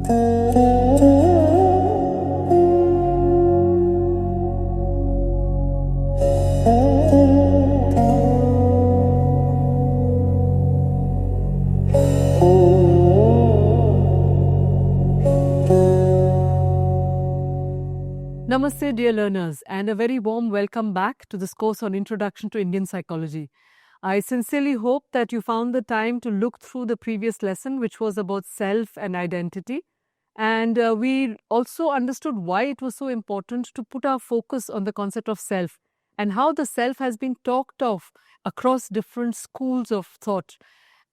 Namaste, dear learners, and a very warm welcome back to this course on Introduction to Indian Psychology. I sincerely hope that you found the time to look through the previous lesson, which was about self and identity. And we also understood why it was so important to put our focus on the concept of self and how the self has been talked of across different schools of thought.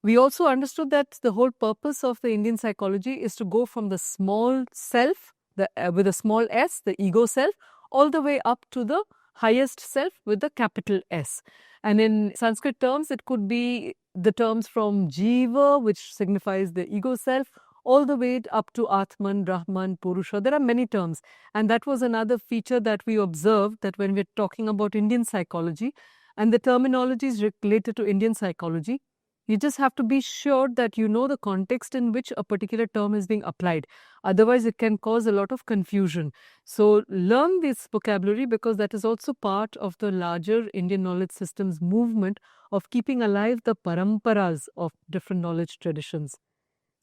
We also understood that the whole purpose of the Indian psychology is to go from the small self, with a small s, the ego self, all the way up to the highest self with the capital S. And in Sanskrit terms, it could be the terms from Jiva, which signifies the ego self, all the way up to Atman, Brahman, Purusha. There are many terms. And that was another feature that we observed, that when we're talking about Indian psychology and the terminologies related to Indian psychology, you just have to be sure that you know the context in which a particular term is being applied. Otherwise, it can cause a lot of confusion. So learn this vocabulary, because that is also part of the larger Indian knowledge systems movement of keeping alive the paramparas of different knowledge traditions.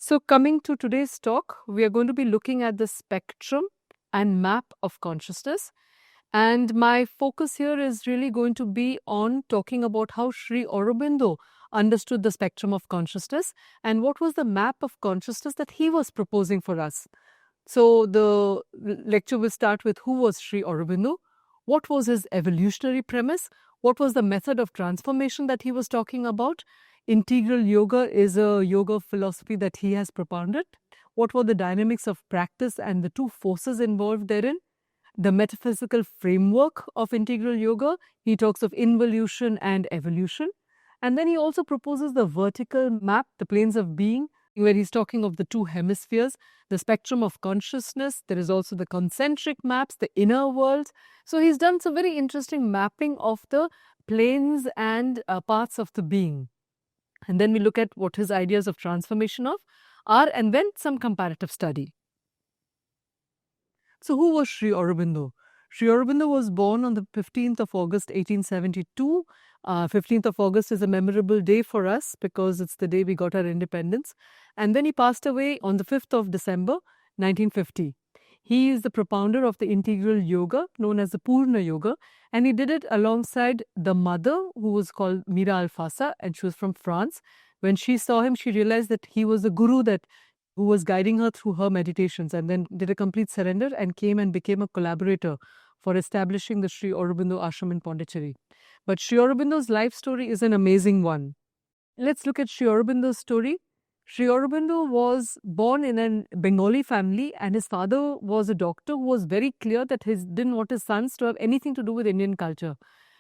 So coming to today's talk, we are going to be looking at the spectrum and map of consciousness. And my focus here is really going to be on talking about how Sri Aurobindo understood the spectrum of consciousness and what was the map of consciousness that he was proposing for us. So the lecture will start with who was Sri Aurobindo, what was his evolutionary premise, what was the method of transformation that he was talking about. Integral yoga is a yoga philosophy that he has propounded. What were the dynamics of practice and the two forces involved therein? The metaphysical framework of integral yoga, he talks of involution and evolution. And then he also proposes the vertical map, the planes of being, where he's talking of the two hemispheres, the spectrum of consciousness. There is also the concentric maps, the inner worlds. So he's done some very interesting mapping of the planes and parts of the being. And then we look at what his ideas of transformation are, and then some comparative study. So who was Sri Aurobindo? Sri Aurobindo was born on the 15th of August 1872. 15th of August is a memorable day for us because it's the day we got our independence. And then he passed away on the 5th of December 1950. He is the propounder of the integral yoga known as the Purna Yoga, and he did it alongside the mother, who was called Mira Alfassa, and she was from France. When she saw him, she realized that he was the guru who was guiding her through her meditations, and then did a complete surrender and came and became a collaborator for establishing the Sri Aurobindo Ashram in Pondicherry. But Sri Aurobindo's life story is an amazing one. Let's look at Sri Aurobindo's story. Sri Aurobindo was born in a Bengali family, and his father was a doctor who was very clear that he didn't want his sons to have anything to do with Indian culture.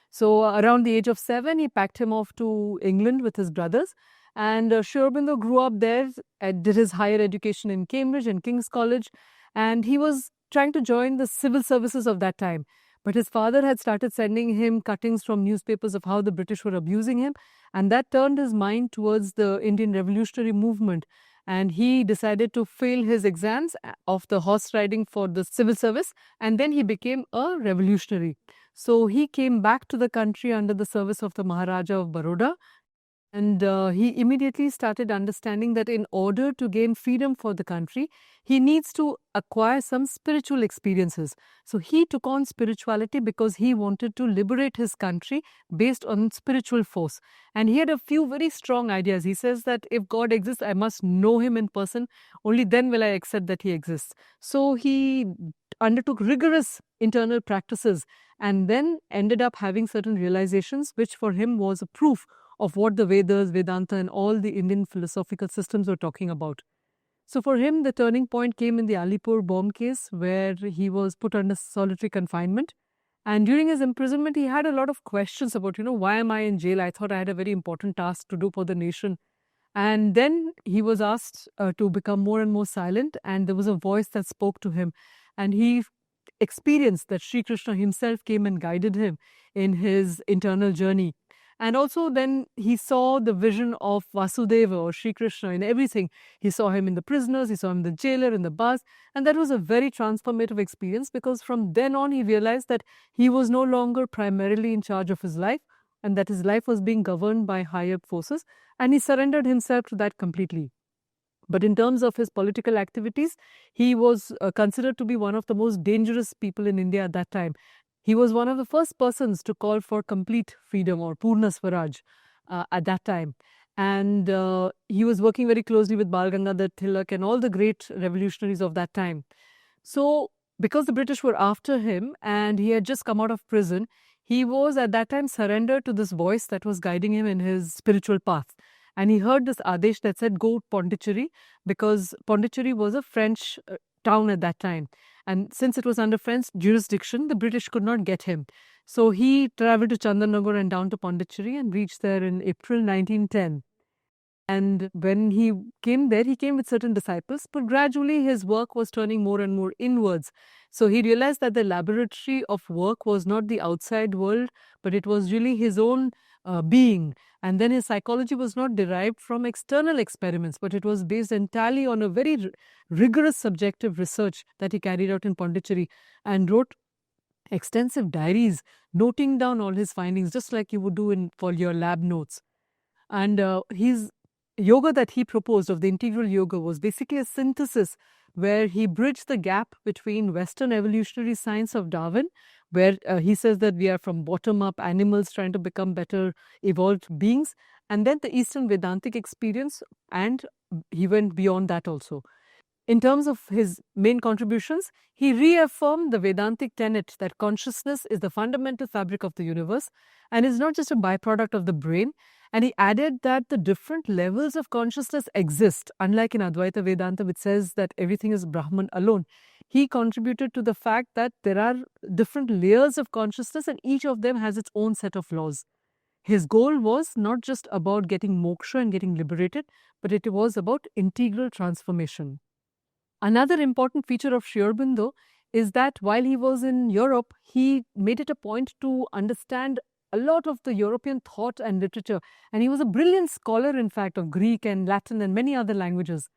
So around the age of 7, he packed him off to England with his brothers. And Sri Aurobindo grew up there and did his higher education in Cambridge and King's College. And he was trying to join the civil services of that time. But his father had started sending him cuttings from newspapers of how the British were abusing him. And that turned his mind towards the Indian revolutionary movement. And he decided to fail his exams of the horse riding for the civil service. And then he became a revolutionary. So he came back to the country under the service of the Maharaja of Baroda. And he immediately started understanding that in order to gain freedom for the country, he needs to acquire some spiritual experiences. So he took on spirituality because he wanted to liberate his country based on spiritual force. And he had a few very strong ideas. He says that if God exists, I must know him in person. Only then will I accept that he exists. So he undertook rigorous internal practices and then ended up having certain realizations, which for him was a proof of what the Vedas, Vedanta and all the Indian philosophical systems were talking about. So for him, the turning point came in the Alipur bomb case, where he was put under solitary confinement. And during his imprisonment, he had a lot of questions about, why am I in jail? I thought I had a very important task to do for the nation. And then he was asked to become more and more silent, and there was a voice that spoke to him. And he experienced that Sri Krishna himself came and guided him in his internal journey. And also then he saw the vision of Vasudeva or Sri Krishna in everything. He saw him in the prisoners, he saw him in the jailer, in the bars. And that was a very transformative experience, because from then on he realized that he was no longer primarily in charge of his life, and that his life was being governed by higher forces, and he surrendered himself to that completely. But in terms of his political activities, he was considered to be one of the most dangerous people in India at that time. He was one of the first persons to call for complete freedom, or Purna Swaraj, at that time. And he was working very closely with Bal Gangadhar Tilak and all the great revolutionaries of that time. So, because the British were after him and he had just come out of prison, he was at that time surrendered to this voice that was guiding him in his spiritual path. And he heard this Adesh that said, go Pondicherry, because Pondicherry was a French town at that time. And since it was under French jurisdiction, the British could not get him. So he traveled to Chandanagar and down to Pondicherry and reached there in April 1910. And when he came there, he came with certain disciples, but gradually his work was turning more and more inwards. So he realized that the laboratory of work was not the outside world, but it was really his own being. And then his psychology was not derived from external experiments, but it was based entirely on a very rigorous subjective research that he carried out in Pondicherry, and wrote extensive diaries, noting down all his findings, just like you would do for your lab notes. And his yoga that he proposed of the integral yoga was basically a synthesis where he bridged the gap between Western evolutionary science of Darwin, where he says that we are from bottom up animals trying to become better evolved beings, and then the Eastern Vedantic experience, and he went beyond that also. In terms of his main contributions, he reaffirmed the Vedantic tenet that consciousness is the fundamental fabric of the universe and is not just a byproduct of the brain. And he added that the different levels of consciousness exist, unlike in Advaita Vedanta, which says that everything is Brahman alone. He contributed to the fact that there are different layers of consciousness and each of them has its own set of laws. His goal was not just about getting moksha and getting liberated, but it was about integral transformation. Another important feature of Sri Aurobindo is that while he was in Europe, he made it a point to understand a lot of the European thought and literature. And he was a brilliant scholar, in fact, of Greek and Latin and many other languages.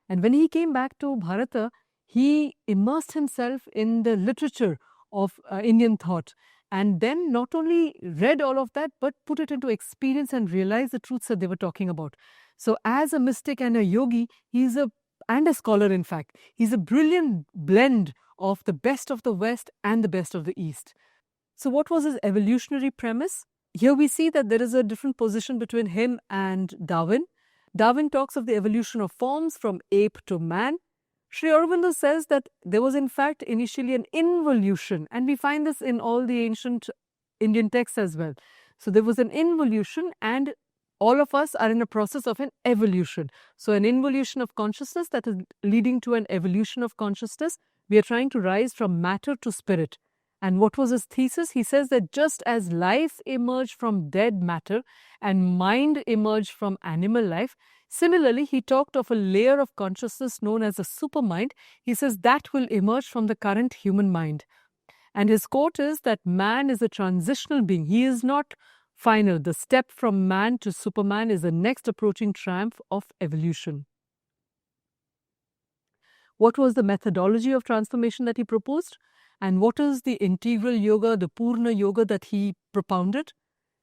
And when he came back to Bharata, he immersed himself in the literature of Indian thought. And then not only read all of that, but put it into experience and realized the truths that they were talking about. So as a mystic and a yogi, and a scholar, in fact, he's a brilliant blend of the best of the West and the best of the East. So what was his evolutionary premise? Here we see that there is a different position between him and Darwin. Darwin talks of the evolution of forms from ape to man. Sri Aurobindo says that there was in fact initially an involution, and we find this in all the ancient Indian texts as well. So there was an involution, and all of us are in a process of an evolution. So an involution of consciousness that is leading to an evolution of consciousness. We are trying to rise from matter to spirit. And what was his thesis? He says that just as life emerged from dead matter and mind emerged from animal life, similarly, he talked of a layer of consciousness known as a supermind. He says that will emerge from the current human mind. And his quote is that man is a transitional being. He is not final. The step from man to superman is the next approaching triumph of evolution. What was the methodology of transformation that he proposed? And what is the integral yoga, the Purna yoga that he propounded?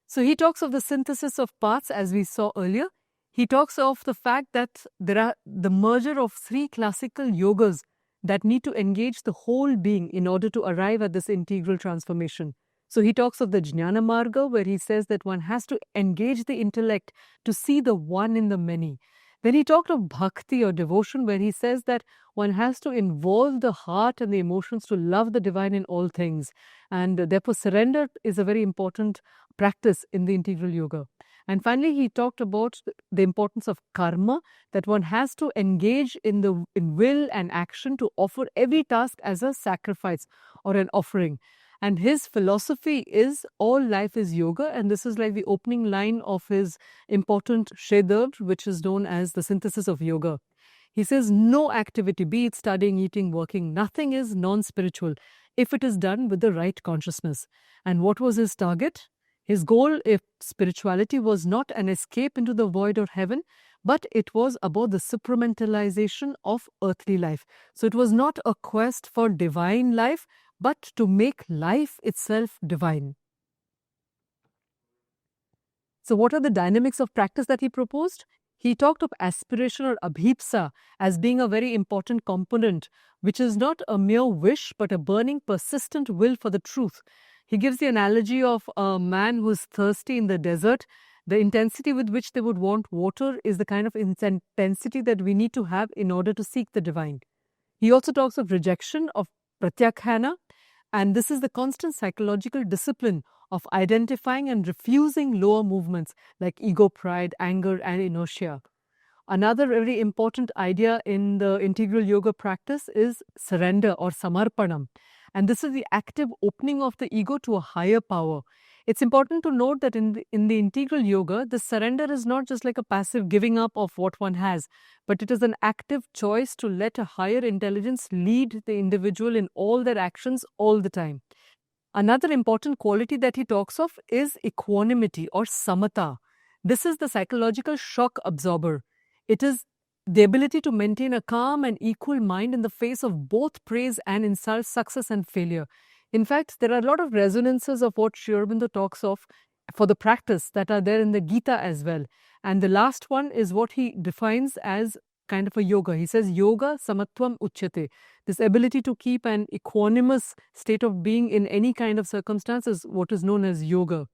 So he talks of the synthesis of paths, as we saw earlier. He talks of the fact that there are the merger of three classical yogas that need to engage the whole being in order to arrive at this integral transformation. So he talks of the Jnana Marga, where he says that one has to engage the intellect to see the one in the many. Then he talked of bhakti or devotion, where he says that one has to involve the heart and the emotions to love the divine in all things. And therefore, surrender is a very important practice in the integral yoga. And finally, he talked about the importance of karma, that one has to engage in will and action to offer every task as a sacrifice or an offering. And his philosophy is all life is yoga, and this is like the opening line of his important Shedavr, which is known as the synthesis of yoga. He says, no activity, be it studying, eating, working, nothing is non-spiritual if it is done with the right consciousness. And what was his target? His goal, if spirituality, was not an escape into the void or heaven, but it was about the supramentalization of earthly life. So it was not a quest for divine life, but to make life itself divine. So what are the dynamics of practice that he proposed? He talked of aspiration or abhipsa as being a very important component, which is not a mere wish, but a burning, persistent will for the truth. He gives the analogy of a man who is thirsty in the desert. The intensity with which they would want water is the kind of intensity that we need to have in order to seek the divine. He also talks of rejection, of pratyakhana, and this is the constant psychological discipline of identifying and refusing lower movements like ego, pride, anger, and inertia. Another very important idea in the integral yoga practice is surrender or samarpanam. And this is the active opening of the ego to a higher power. It's important to note that in the integral yoga, the surrender is not just like a passive giving up of what one has, but it is an active choice to let a higher intelligence lead the individual in all their actions all the time. Another important quality that he talks of is equanimity or samatha. This is the psychological shock absorber. It is the ability to maintain a calm and equal mind in the face of both praise and insult, success and failure. In fact, there are a lot of resonances of what Sri Aurobindo talks of for the practice that are there in the Gita as well. And the last one is what he defines as kind of a yoga. He says, yoga samatvam uchyate. This ability to keep an equanimous state of being in any kind of circumstances, what is known as yoga.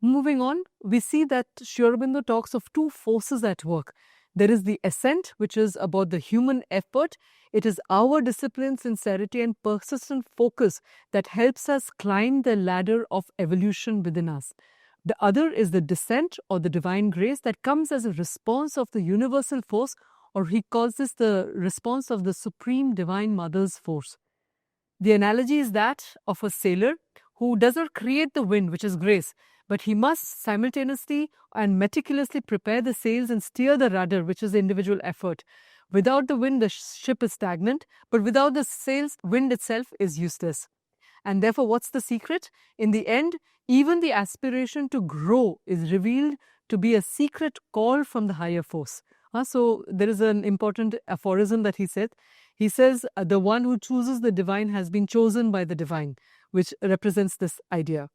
Moving on, we see that Sri Aurobindo talks of two forces at work. There is the ascent, which is about the human effort. It is our discipline, sincerity, and persistent focus that helps us climb the ladder of evolution within us. The other is the descent or the divine grace that comes as a response of the universal force, or he calls this the response of the supreme divine mother's force. The analogy is that of a sailor who does not create the wind, which is grace, but he must simultaneously and meticulously prepare the sails and steer the rudder, which is individual effort. Without the wind, the ship is stagnant, but without the sails, wind itself is useless. And therefore, what's the secret? In the end, even the aspiration to grow is revealed to be a secret call from the higher force. So there is an important aphorism that he said. He says, the one who chooses the divine has been chosen by the divine, which represents this idea.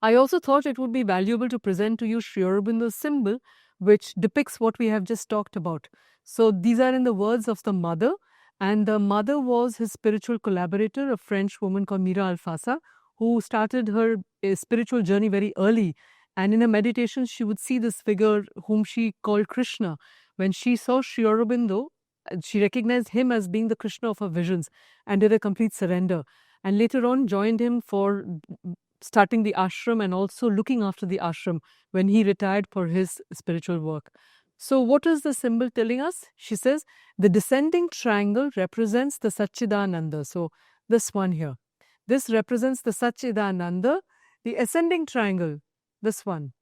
I also thought it would be valuable to present to you Sri Aurobindo's symbol, which depicts what we have just talked about. So these are in the words of the mother, and the mother was his spiritual collaborator, a French woman called Mira Alfassa, who started her spiritual journey very early. And in her meditations, she would see this figure whom she called Krishna. When she saw Sri Aurobindo, she recognized him as being the Krishna of her visions and did a complete surrender. And later on joined him for starting the ashram and also looking after the ashram when he retired for his spiritual work. So what is the symbol telling us? She says, the descending triangle represents the Satchidananda. So this one here. This represents the Satchidananda. The ascending triangle, this one,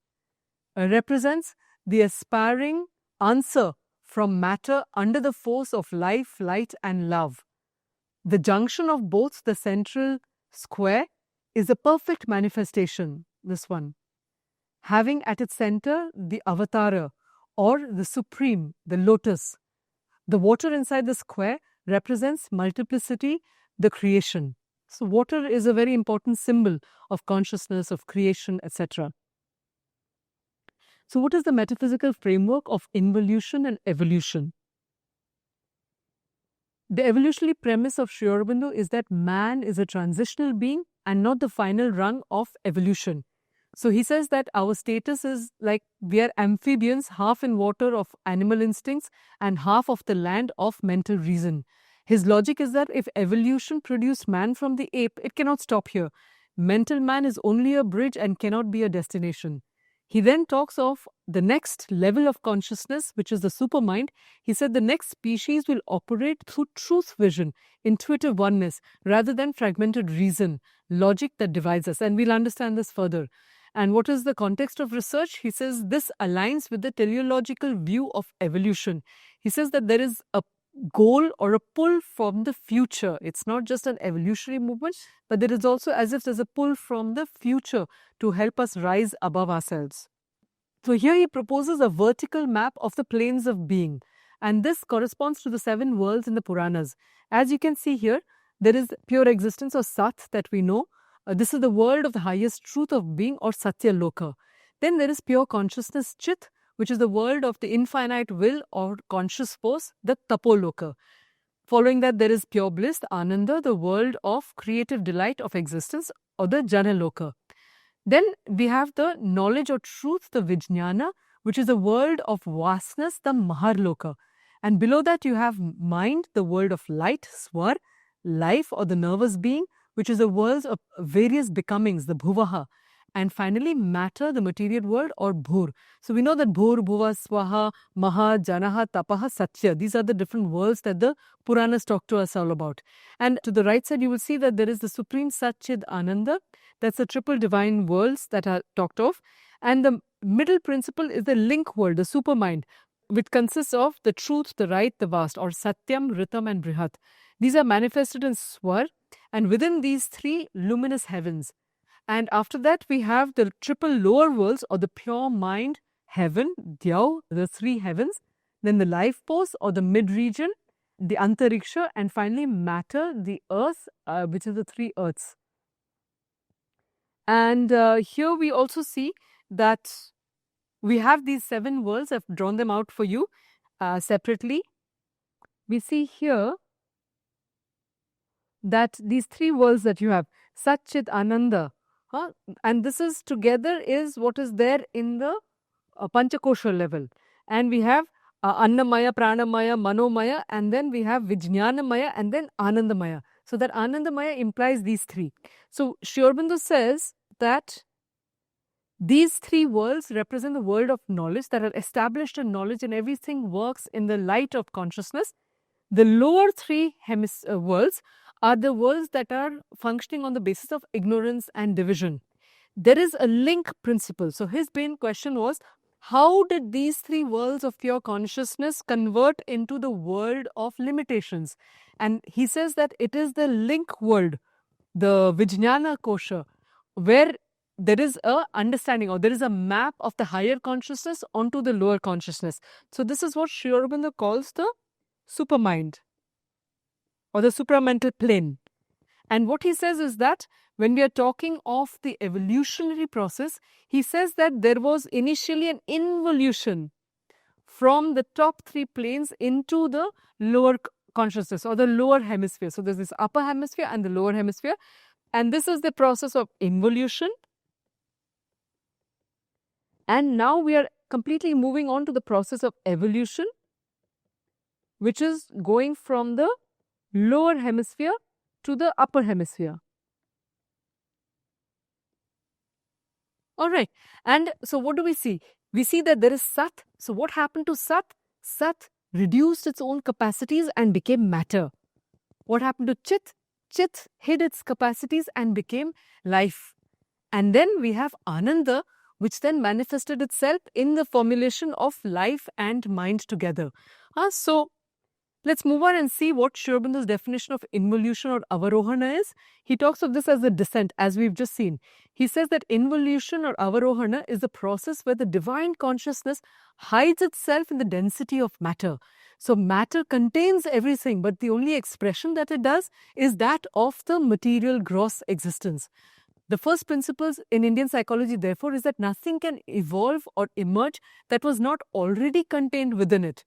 represents the aspiring answer from matter under the force of life, light and love. The junction of both, the central square, is a perfect manifestation, this one, having at its center the avatara or the supreme, the lotus. The water inside the square represents multiplicity, the creation. So water is a very important symbol of consciousness, of creation, etc. So what is the metaphysical framework of involution and evolution? The evolutionary premise of Sri Aurobindo is that man is a transitional being and not the final rung of evolution. So he says that our status is like we are amphibians, half in water of animal instincts and half of the land of mental reason. His logic is that if evolution produced man from the ape, it cannot stop here. Mental man is only a bridge and cannot be a destination. He then talks of the next level of consciousness, which is the supermind. He said the next species will operate through truth vision, intuitive oneness, rather than fragmented reason, logic that divides us. And we'll understand this further. And what is the context of research? He says this aligns with the teleological view of evolution. He says that there is a goal or a pull from the future. It's not just an evolutionary movement, but there is also as if there's a pull from the future to help us rise above ourselves. So here he proposes a vertical map of the planes of being, and this corresponds to the 7 worlds in the Puranas. As you can see here, there is pure existence or Sat that we know. This is the world of the highest truth of being, or Satya Loka. Then there is pure consciousness, Chit, which is the world of the infinite will or conscious force, the Tapoloka. Following that, there is pure bliss, the Ananda, the world of creative delight of existence, or the Janaloka. Then we have the knowledge or truth, the Vijnana, which is the world of vastness, the Maharloka. And below that you have mind, the world of light, Swar, life or the nervous being, which is the worlds of various becomings, the Bhuvaha. And finally, matter, the material world, or Bhur. So we know that Bhur, Bhuva, Swaha, Maha, Janaha, Tapaha, Satya. These are the different worlds that the Puranas talk to us all about. And to the right side, you will see that there is the Supreme Satchid Ananda. That's the triple divine worlds that are talked of. And the middle principle is the link world, the supermind, which consists of the truth, the right, the vast, or Satyam, Ritam, and Brihat. These are manifested in Swar, and within these 3 luminous heavens. And after that, we have the triple lower worlds, or the pure mind, heaven, Dhyau, the 3 heavens, then the life force or the mid region, the Antariksha, and finally matter, the earth, which is the 3 earths. And here we also see that we have these 7 worlds. I've drawn them out for you separately. We see here that these 3 worlds that you have, Satchit Ananda, and this is together is what is there in the Panchakosha level. And we have Annamaya, Pranamaya, Manomaya, and then we have Vijnanamaya, and then Anandamaya. So that Anandamaya implies these 3. So Sri Aurobindo says that these 3 worlds represent the world of knowledge, that are established in knowledge, and everything works in the light of consciousness. The lower 3 worlds are the worlds that are functioning on the basis of ignorance and division. There is a link principle. So his main question was, how did these 3 worlds of pure consciousness convert into the world of limitations? And he says that it is the link world, the Vijnana Kosha, where there is a understanding, or there is a map of the higher consciousness onto the lower consciousness. So this is what Sri Aurobindo calls the supermind, or the supramental plane. And what he says is that when we are talking of the evolutionary process, he says that there was initially an involution from the top 3 planes into the lower consciousness, or the lower hemisphere. So there's this upper hemisphere and the lower hemisphere. And this is the process of involution. And now we are completely moving on to the process of evolution, which is going from the lower hemisphere to the upper hemisphere. All right. And so what do we see? We see that there is Sat. So what happened to Sat? Sat reduced its own capacities and became matter. What happened to Chit? Chit hid its capacities and became life. And then we have Ananda, which then manifested itself in the formulation of life and mind together. So let's move on and see what Sri Aurobindo's definition of involution or avarohana is. He talks of this as a descent, as we've just seen. He says that involution or avarohana is the process where the divine consciousness hides itself in the density of matter. So matter contains everything, but the only expression that it does is that of the material gross existence. The first principles in Indian psychology, therefore, is that nothing can evolve or emerge that was not already contained within it.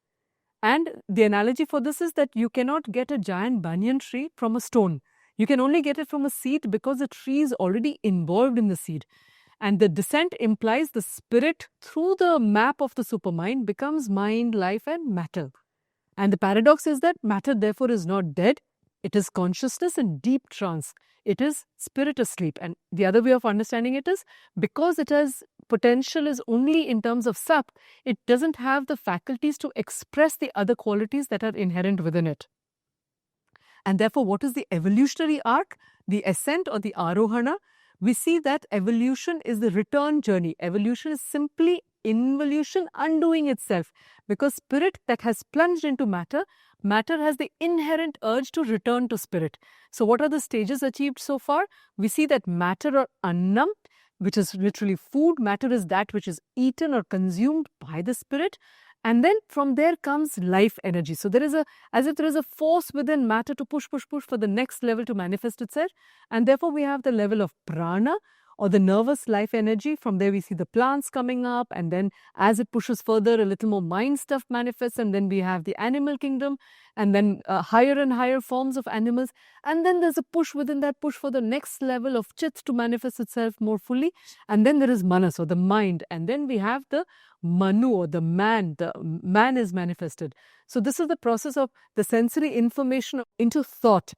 And the analogy for this is that you cannot get a giant banyan tree from a stone. You can only get it from a seed because the tree is already involved in the seed. And the descent implies the spirit through the map of the supermind becomes mind, life, and matter. And the paradox is that matter therefore is not dead. It is consciousness in deep trance. It is spirit asleep. And the other way of understanding it is, because it has potential is only in terms of Sat, it doesn't have the faculties to express the other qualities that are inherent within it. And therefore, what is the evolutionary arc? The ascent or the arohana. We see that evolution is the return journey. Evolution is simply involution undoing itself, because spirit that has plunged into matter, matter has the inherent urge to return to spirit. So what are the stages achieved so far? We see that matter or annam, which is literally food, matter is that which is eaten or consumed by the spirit. And then from there comes life energy. So there is as if there is a force within matter to push for the next level to manifest itself. And therefore we have the level of prana, or the nervous life energy. From there we see the plants coming up, and then as it pushes further, a little more mind stuff manifests, and then we have the animal kingdom, and then higher and higher forms of animals. And then there's a push within that push for the next level of chit to manifest itself more fully. And then there is manas, or the mind. And then we have the manu, or the man is manifested. So this is the process of the sensory information into thought.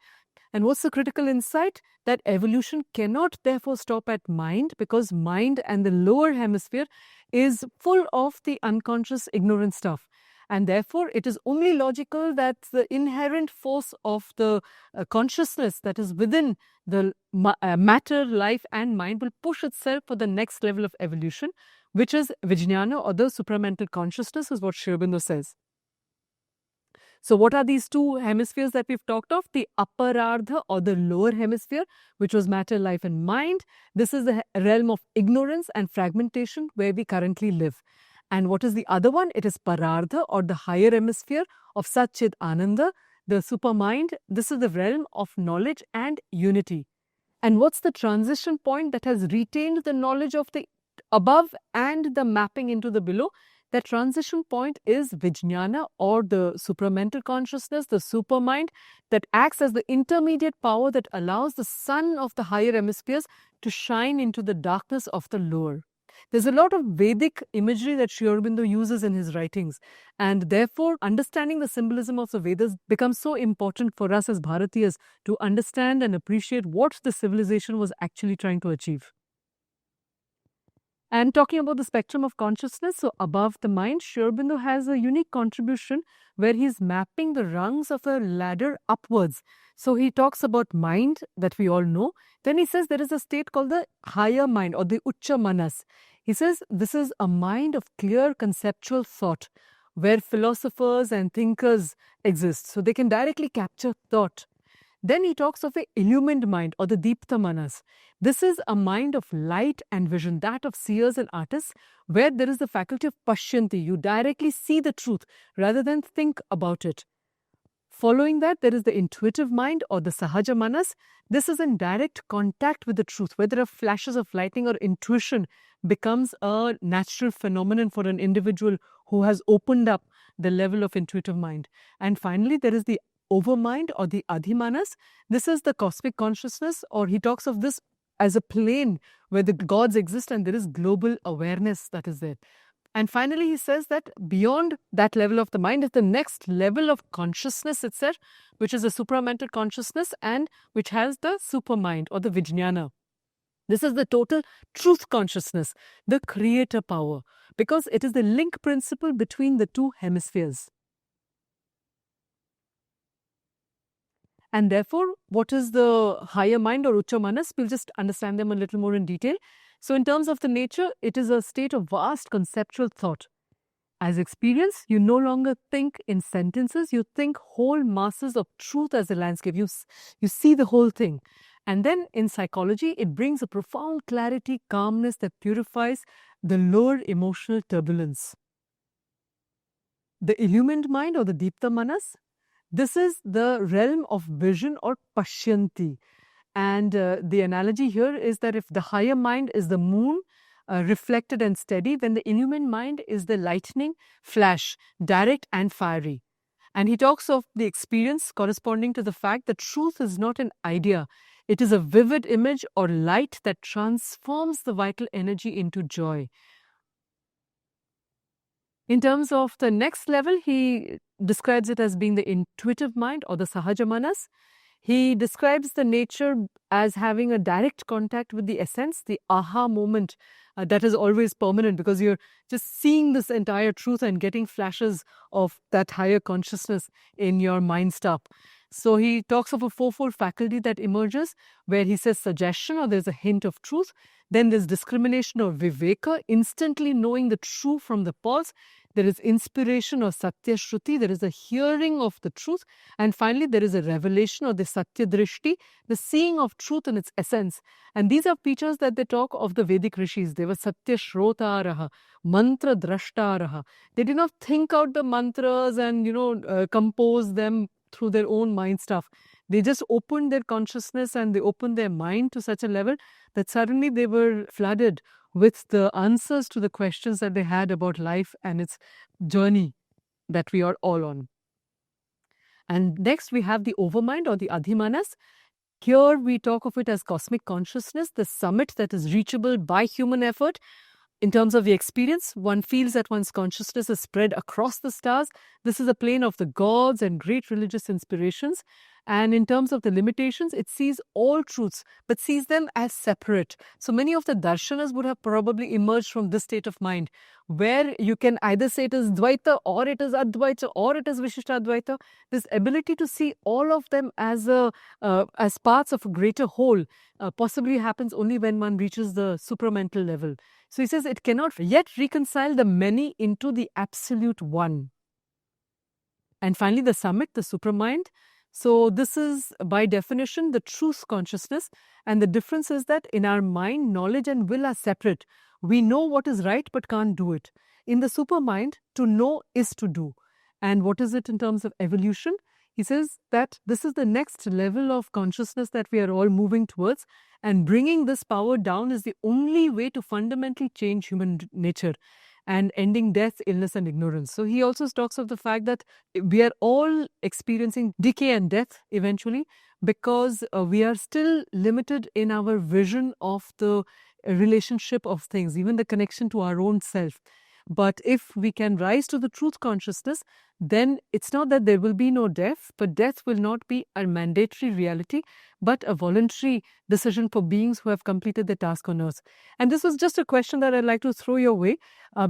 And what's the critical insight? That evolution cannot therefore stop at mind, because mind and the lower hemisphere is full of the unconscious ignorant stuff. And therefore, it is only logical that the inherent force of the consciousness that is within the matter, life and mind will push itself for the next level of evolution, which is Vijnana, or the supramental consciousness, is what Sri Aurobindo says. So what are these two hemispheres that we've talked of? The Aparardha, or the lower hemisphere, which was matter, life and mind. This is the realm of ignorance and fragmentation where we currently live. And what is the other one? It is Parardha, or the higher hemisphere of Sat Chit Ananda, the supermind. This is the realm of knowledge and unity. And what's the transition point that has retained the knowledge of the above and the mapping into the below? That transition point is Vijnana, or the supramental consciousness, the supermind, that acts as the intermediate power that allows the sun of the higher hemispheres to shine into the darkness of the lower. There's a lot of Vedic imagery that Sri Aurobindo uses in his writings, and therefore understanding the symbolism of the Vedas becomes so important for us as Bharatiyas to understand and appreciate what the civilization was actually trying to achieve. And talking about the spectrum of consciousness, so above the mind, Sri Aurobindo has a unique contribution where he's mapping the rungs of a ladder upwards. So he talks about mind that we all know. Then he says there is a state called the higher mind, or the Ucha Manas. He says this is a mind of clear conceptual thought where philosophers and thinkers exist. So they can directly capture thought. Then he talks of an illumined mind, or the Deepta Manas. This is a mind of light and vision, that of seers and artists, where there is the faculty of Pashyanti. You directly see the truth rather than think about it. Following that, there is the intuitive mind, or the Sahaja Manas. This is in direct contact with the truth, where there are flashes of lightning, or intuition becomes a natural phenomenon for an individual who has opened up the level of intuitive mind. And finally, there is the overmind, or the Adhimanas. This is the cosmic consciousness, or he talks of this as a plane where the gods exist and there is global awareness that is there. And finally, he says that beyond that level of the mind is the next level of consciousness itself, which is a supramental consciousness and which has the supermind, or the Vijnana. This is the total truth consciousness, the creator power, because it is the link principle between the two hemispheres. And therefore, what is the higher mind, or Ucha Manas? We'll just understand them a little more in detail. So in terms of the nature, it is a state of vast conceptual thought. As experience, you no longer think in sentences, you think whole masses of truth as a landscape. You see the whole thing. And then in psychology, it brings a profound clarity, calmness that purifies the lower emotional turbulence. The illumined mind, or the Deepta Manas, this is the realm of vision, or Pashyanti. And the analogy here is that if the higher mind is the moon, reflected and steady, then the illumined mind is the lightning flash, direct and fiery. And he talks of the experience corresponding to the fact that truth is not an idea. It is a vivid image or light that transforms the vital energy into joy. In terms of the next level, he describes it as being the intuitive mind, or the Sahaja Manas. He describes the nature as having a direct contact with the essence, the aha moment that is always permanent, because you're just seeing this entire truth and getting flashes of that higher consciousness in your mind stuff. So he talks of a fourfold faculty that emerges, where he says suggestion, or there's a hint of truth. Then there's discrimination or viveka, instantly knowing the true from the false. There is inspiration or satya shruti, there is a hearing of the truth. And finally, there is a revelation or the satya drishti, the seeing of truth in its essence. And these are features that they talk of the Vedic rishis. They were satya shrotaraha, mantra drashtaraha. They did not think out the mantras and, compose them through their own mind stuff. They just opened their consciousness and they opened their mind to such a level that suddenly they were flooded with the answers to the questions that they had about life and its journey that we are all on. And next we have the overmind or the adhimanas. Here we talk of it as cosmic consciousness, the summit that is reachable by human effort. In terms of the experience, one feels that one's consciousness is spread across the stars. This is a plane of the gods and great religious inspirations. And in terms of the limitations, it sees all truths, but sees them as separate. So many of the darshanas would have probably emerged from this state of mind, where you can either say it is Dvaita, or it is Advaita, or it is Vishishtadvaita. This ability to see all of them as parts of a greater whole possibly happens only when one reaches the supramental level. So he says it cannot yet reconcile the many into the absolute one. And finally, the summit, the supramind. So this is by definition the truth consciousness, and the difference is that in our mind, knowledge and will are separate. We know what is right but can't do it. In the supermind, to know is to do. And what is it in terms of evolution? He says that this is the next level of consciousness that we are all moving towards, and bringing this power down is the only way to fundamentally change human nature and ending death, illness and ignorance. So he also talks of the fact that we are all experiencing decay and death eventually, because we are still limited in our vision of the relationship of things, even the connection to our own self. But if we can rise to the truth consciousness, then it's not that there will be no death, but death will not be a mandatory reality, but a voluntary decision for beings who have completed their task on earth. And this was just a question that I'd like to throw your way,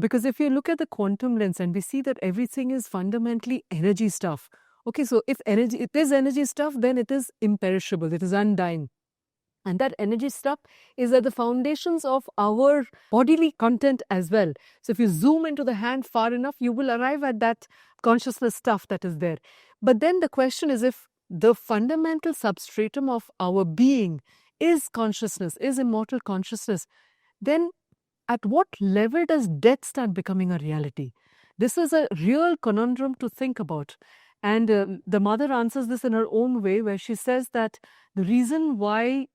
because if you look at the quantum lens and we see that everything is fundamentally energy stuff. Okay, so if it is energy stuff, then it is imperishable, it is undying. And that energy stuff is at the foundations of our bodily content as well. So if you zoom into the hand far enough, you will arrive at that consciousness stuff that is there. But then the question is, if the fundamental substratum of our being is consciousness, is immortal consciousness, then at what level does death start becoming a reality? This is a real conundrum to think about. And the mother answers this in her own way, where she says that the reason why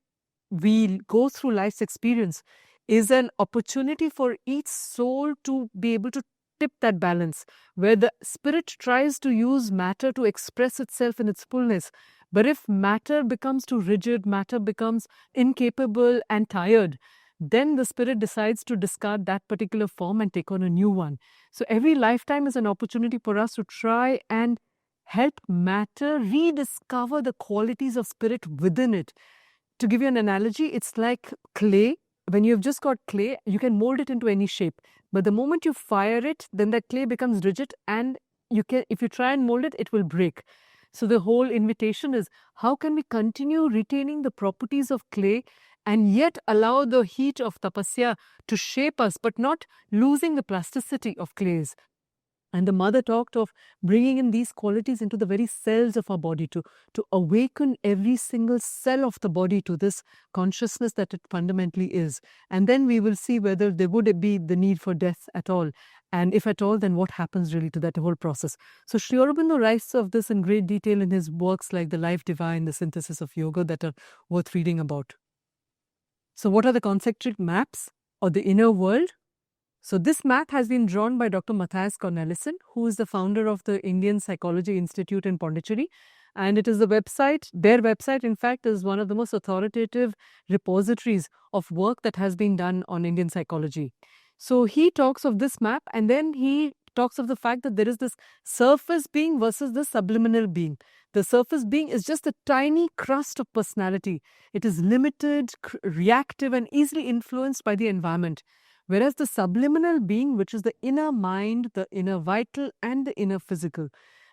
we go through life's experience is an opportunity for each soul to be able to tip that balance, where the spirit tries to use matter to express itself in its fullness. But if matter becomes too rigid, matter becomes incapable and tired, then the spirit decides to discard that particular form and take on a new one. So every lifetime is an opportunity for us to try and help matter rediscover the qualities of spirit within it. To give you an analogy, it's like clay. When you've just got clay, you can mold it into any shape. But the moment you fire it, then that clay becomes rigid, and if you try and mold it, it will break. So the whole invitation is, how can we continue retaining the properties of clay and yet allow the heat of tapasya to shape us, but not losing the plasticity of clays? And the mother talked of bringing in these qualities into the very cells of our body, to awaken every single cell of the body to this consciousness that it fundamentally is. And then we will see whether there would be the need for death at all. And if at all, then what happens really to that whole process? So Sri Aurobindo writes of this in great detail in his works like The Life Divine, The Synthesis of Yoga, that are worth reading about. So what are the concentric maps or the inner world? So this map has been drawn by Dr. Matthias Cornelissen, who is the founder of the Indian Psychology Institute in Pondicherry. And it is their website, in fact, is one of the most authoritative repositories of work that has been done on Indian psychology. So he talks of this map, and then he talks of the fact that there is this surface being versus the subliminal being. The surface being is just a tiny crust of personality. It is limited, reactive, and easily influenced by the environment. Whereas the subliminal being, which is the inner mind, the inner vital, and the inner physical,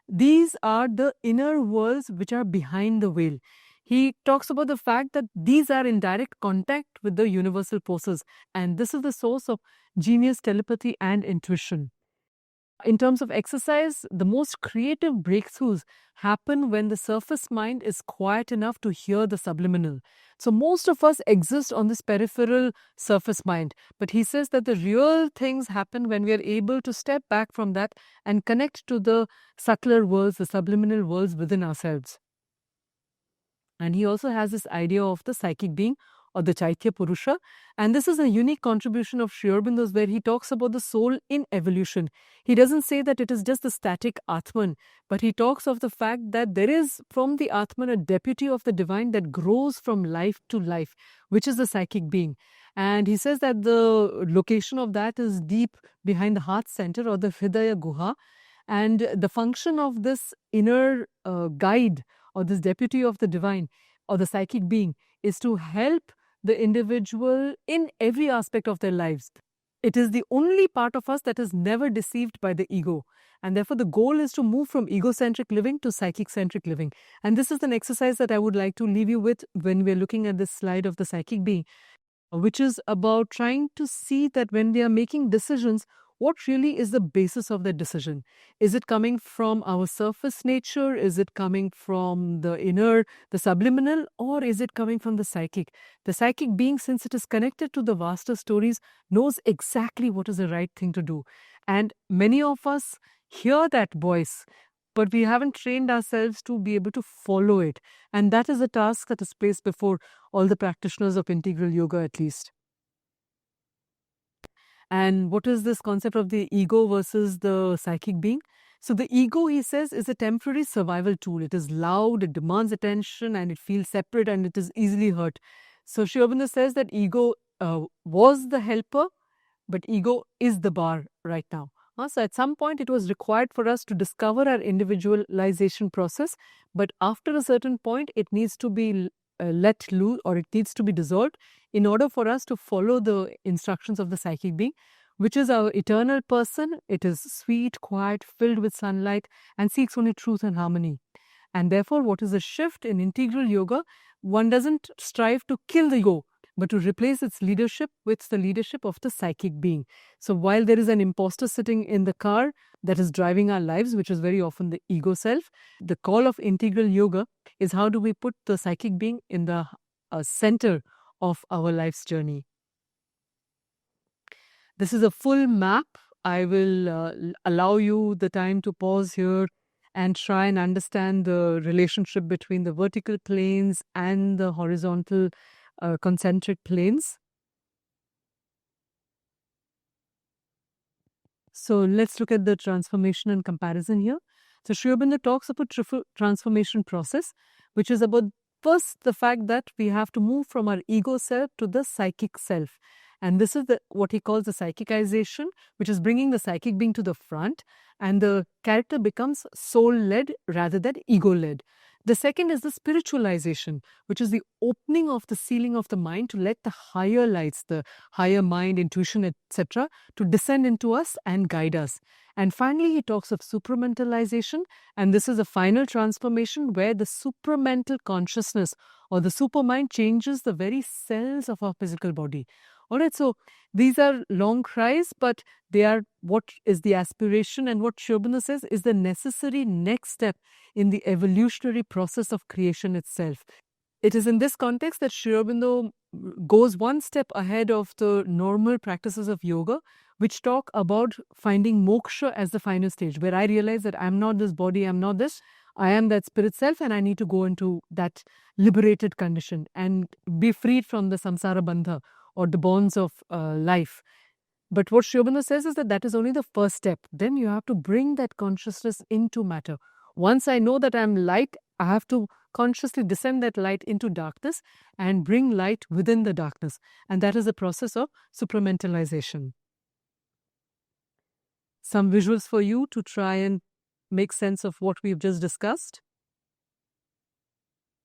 These are the inner worlds which are behind the veil. He talks about the fact that these are in direct contact with the universal forces, and this is the source of genius, telepathy, and intuition. In terms of exercise, the most creative breakthroughs happen when the surface mind is quiet enough to hear the subliminal. So, most of us exist on this peripheral surface mind, but he says that the real things happen when we are able to step back from that and connect to the subtler worlds, the subliminal worlds within ourselves. And he also has this idea of the psychic being or the Chaitya Purusha. And this is a unique contribution of Sri Aurobindo's, where he talks about the soul in evolution. He doesn't say that it is just the static Atman, but he talks of the fact that there is from the Atman a deputy of the divine that grows from life to life, which is the psychic being. And he says that the location of that is deep behind the heart center or the Hridaya Guha. And the function of this inner guide or this deputy of the divine or the psychic being is to help the individual in every aspect of their lives. It is the only part of us that is never deceived by the ego. And therefore, the goal is to move from egocentric living to psychic-centric living. And this is an exercise that I would like to leave you with when we're looking at this slide of the psychic being, which is about trying to see that when we are making decisions, what really is the basis of that decision? Is it coming from our surface nature? Is it coming from the inner, the subliminal, or is it coming from the psychic? The psychic being, since it is connected to the vaster stories, knows exactly what is the right thing to do. And many of us hear that voice, but we haven't trained ourselves to be able to follow it. And that is a task that is placed before all the practitioners of integral yoga, at least. And what is this concept of the ego versus the psychic being? So the ego, he says, is a temporary survival tool. It is loud, it demands attention, and it feels separate, and it is easily hurt. So Sri Aurobindo says that ego was the helper, but ego is the bar right now. So at some point it was required for us to discover our individualization process, but after a certain point it needs to be let loose, or it needs to be dissolved in order for us to follow the instructions of the psychic being, which is our eternal person. It is sweet, quiet, filled with sunlight, and seeks only truth and harmony. And therefore, what is a shift in integral yoga? One doesn't strive to kill the ego, but to replace its leadership with the leadership of the psychic being. So while there is an imposter sitting in the car that is driving our lives, which is very often the ego self, the call of integral yoga is how do we put the psychic being in the center of our life's journey. This is a full map. I will allow you the time to pause here and try and understand the relationship between the vertical planes and the horizontal concentric planes. So let's look at the transformation and comparison here. So Sri Aurobindo talks about transformation process, which is about first the fact that we have to move from our ego self to the psychic self. And this is what he calls the psychicization, which is bringing the psychic being to the front, and the character becomes soul-led rather than ego-led. The second is the spiritualization, which is the opening of the ceiling of the mind to let the higher lights, the higher mind, intuition, etc., to descend into us and guide us. And finally, he talks of supramentalization, and this is a final transformation where the supramental consciousness or the supermind changes the very cells of our physical body. All right, so these are long cries, but they are what is the aspiration, and what Sri Aurobindo says is the necessary next step in the evolutionary process of creation itself. It is in this context that Sri Aurobindo goes one step ahead of the normal practices of yoga, which talk about finding moksha as the final stage, where I realize that I'm not this body, I'm not this, I am that spirit self, and I need to go into that liberated condition and be freed from the samsara bandha or the bonds of life. But what Sri Aurobindo says is that that is only the first step. Then you have to bring that consciousness into matter. Once I know that I'm light, I have to consciously descend that light into darkness and bring light within the darkness. And that is the process of supramentalization. Some visuals for you to try and make sense of what we've just discussed.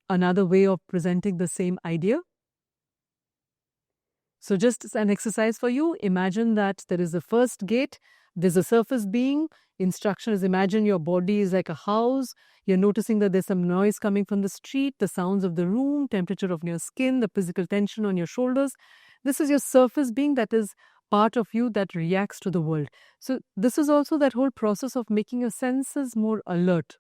Another way of presenting the same idea. So just as an exercise for you, imagine that there is the first gate, There's a surface being. Instruction is, imagine your body is like a house. You're noticing that there's some noise coming from the street, the sounds of the room, temperature of your skin, the physical tension on your shoulders. This is your surface being, that is part of you that reacts to the world. So this is also that whole process of making your senses more alert.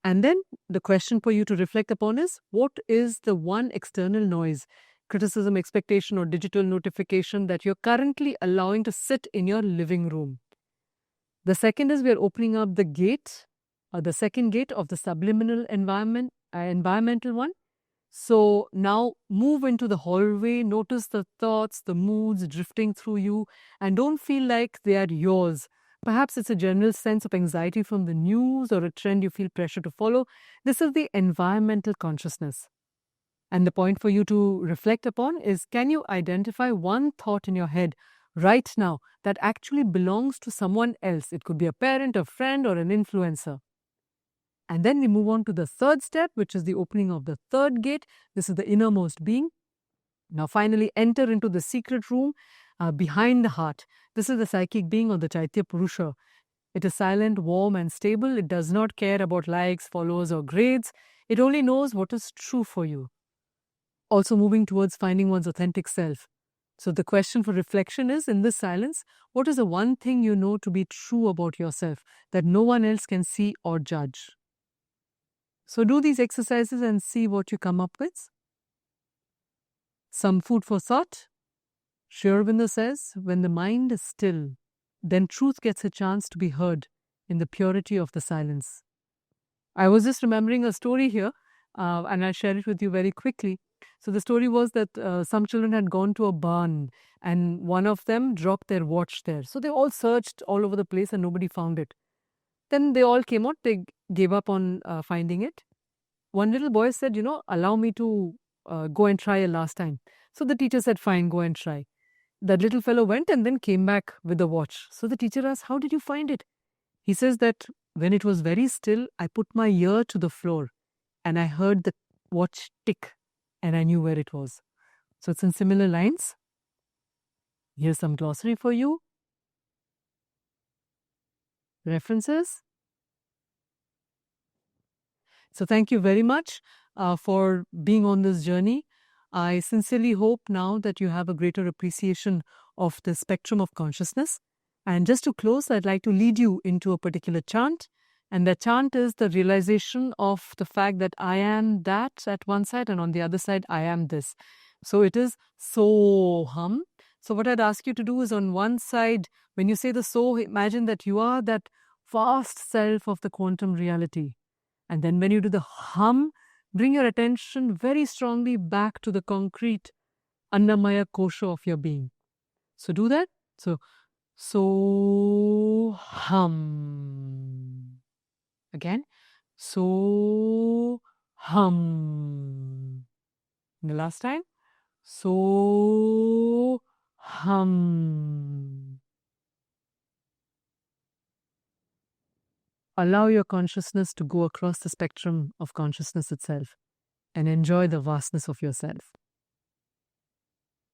And then the question for you to reflect upon is, what is the one external noise, criticism, expectation, or digital notification that you're currently allowing to sit in your living room? The second is, we are opening up the gate, or the second gate of the subliminal environmental one. So now move into the hallway, notice the thoughts, the moods drifting through you, and don't feel like they are yours. Perhaps it's a general sense of anxiety from the news or a trend you feel pressure to follow. This is the environmental consciousness. And the point for you to reflect upon is, can you identify one thought in your head right now that actually belongs to someone else? It could be a parent, a friend, or an influencer. And then we move on to the third step, which is the opening of the third gate. This is the innermost being. Now finally enter into the secret room behind the heart. This is the psychic being, or the Chaitya Purusha. It is silent, warm, and stable. It does not care about likes, followers, or grades. It only knows what is true for you. Also moving towards finding one's authentic self. So the question for reflection is, in this silence, what is the one thing you know to be true about yourself that no one else can see or judge? So do these exercises and see what you come up with. Some food for thought. Sri Aurobindo says, when the mind is still, then truth gets a chance to be heard in the purity of the silence. I was just remembering a story here, and I'll share it with you very quickly. So the story was that some children had gone to a barn, and one of them dropped their watch there. So they all searched all over the place and nobody found it. Then they all came out, they gave up on finding it. One little boy said, allow me to go and try a last time. So the teacher said, fine, go and try. That little fellow went and then came back with the watch. So the teacher asked, how did you find it? He says that when it was very still, I put my ear to the floor and I heard the watch tick and I knew where it was. So it's in similar lines. Here's some glossary for you. References. So thank you very much for being on this journey. I sincerely hope now that you have a greater appreciation of the spectrum of consciousness. And just to close, I'd like to lead you into a particular chant. And the chant is the realization of the fact that I am that at one side, and on the other side, I am this. So it is Soham. So what I'd ask you to do is, on one side, when you say the So, imagine that you are that vast self of the quantum reality. And then when you do the hum, bring your attention very strongly back to the concrete Annamaya kosha of your being. So do that. So hum. Again. So hum. And the last time. So hum. Allow your consciousness to go across the spectrum of consciousness itself and enjoy the vastness of yourself.